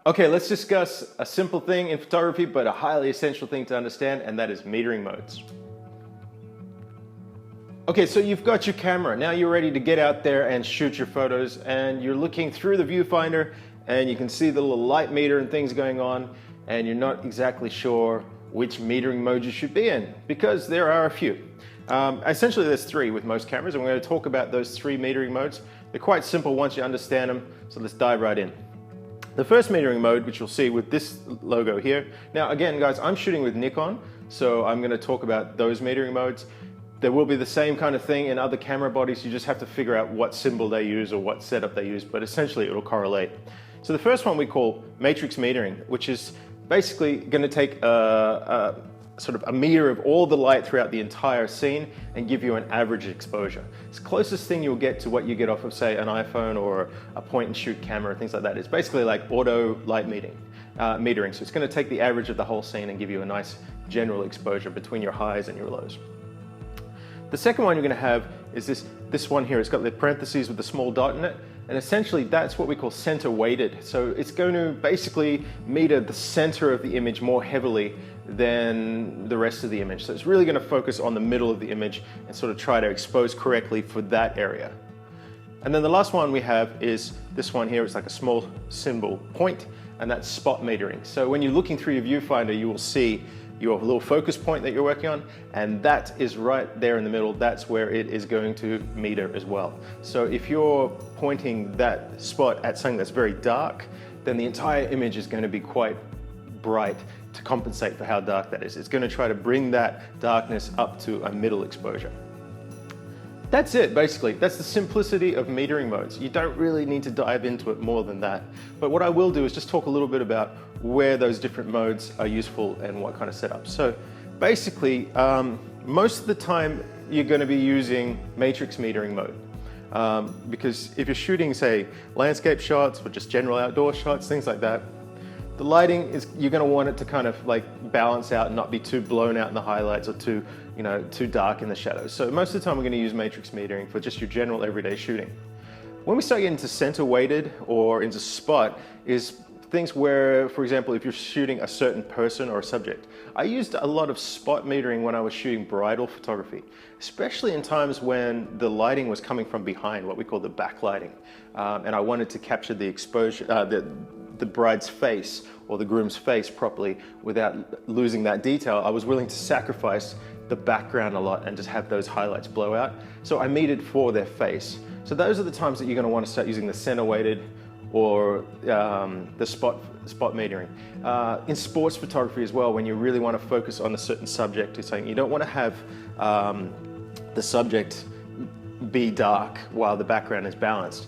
Okay, let's discuss a simple thing in photography, but a highly essential thing to understand, and that is metering modes. Okay, so you've got your camera. Now you're ready to get out there and shoot your photos, and you're looking through the viewfinder and you can see the little light meter and things going on, and you're not exactly sure which metering mode you should be in because there are a few. Essentially there's three with most cameras, and we're going to talk about those three metering modes. They're quite simple once you understand them, so let's dive right in. The first metering mode, which you'll see with this logo here. Now again guys, I'm shooting with Nikon, so I'm going to talk about those metering modes. There will be the same kind of thing in other camera bodies. You just have to figure out what symbol they use or what setup they use, but essentially it'll correlate. So the first one we call matrix metering, which is basically going to take sort of a meter of all the light throughout the entire scene and give you an average exposure. It's the closest thing you'll get to what you get off of, say, an iPhone or a point and shoot camera, things like that. It's basically like auto light metering. So it's going to take the average of the whole scene and give you a nice general exposure between your highs and your lows. The second one you're going to have is this one here. It's got the parentheses with the small dot in it, and essentially that's what we call center weighted. So it's going to basically meter the center of the image more heavily than the rest of the image. So it's really going to focus on the middle of the image and sort of try to expose correctly for that area. And then the last one we have is this one here. It's like a small symbol point, and that's spot metering. So when you're looking through your viewfinder, you will see your little focus point that you're working on, and that is right there in the middle. That's where it is going to meter as well. So if you're pointing that spot at something that's very dark, then the entire image is going to be quite bright to compensate for how dark that is. It's going to try to bring that darkness up to a middle exposure. That's it, basically. That's the simplicity of metering modes. You don't really need to dive into it more than that. But what I will do is just talk a little bit about where those different modes are useful and what kind of setup. So basically, most of the time you're going to be using matrix metering mode. Because if you're shooting, say, landscape shots or just general outdoor shots, things like that, the lighting is, you're going to want it to kind of like balance out and not be too blown out in the highlights or too dark in the shadows. So most of the time we're going to use matrix metering for just your general everyday shooting. When we start getting into center weighted or into spot is things where, for example, if you're shooting a certain person or a subject. I used a lot of spot metering when I was shooting bridal photography, especially in times when the lighting was coming from behind, what we call the backlighting. And I wanted to capture the exposure, the bride's face or the groom's face properly without losing that detail. I was willing to sacrifice the background a lot and just have those highlights blow out. So I metered for their face. So those are the times that you're going to want to start using the center weighted or the spot metering. In sports photography as well, when you really want to focus on a certain subject or something, you don't want to have the subject be dark while the background is balanced.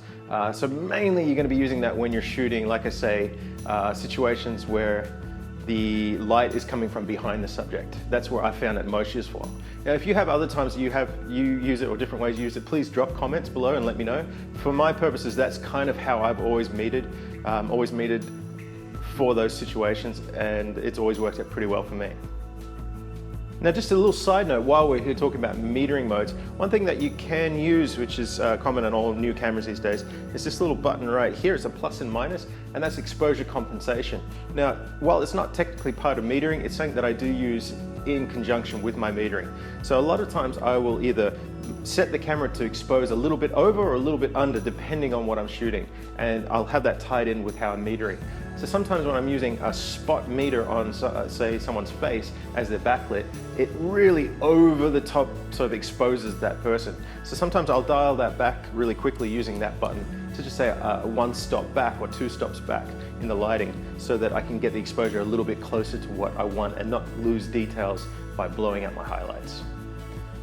So mainly you're going to be using that when you're shooting, like I say, situations where the light is coming from behind the subject. That's where I found it most useful. Now, if you have other times you use it or different ways you use it, please drop comments below and let me know. For my purposes, that's kind of how I've always metered for those situations, and it's always worked out pretty well for me. Now, just a little side note, while we're here talking about metering modes, one thing that you can use, which is common on all new cameras these days, is this little button right here. It's a plus and minus, and that's exposure compensation. Now, while it's not technically part of metering, it's something that I do use in conjunction with my metering. So a lot of times I will either set the camera to expose a little bit over or a little bit under, depending on what I'm shooting, and I'll have that tied in with how I'm metering. So sometimes when I'm using a spot meter on, say, someone's face as their backlit, it really over the top sort of exposes that person. So sometimes I'll dial that back really quickly using that button to just say one stop back or two stops back in the lighting, so that I can get the exposure a little bit closer to what I want and not lose details by blowing out my highlights.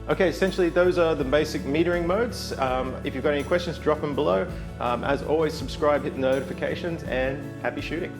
Okay, essentially those are the basic metering modes. If you've got any questions, drop them below. As always, subscribe, hit the notifications, and happy shooting.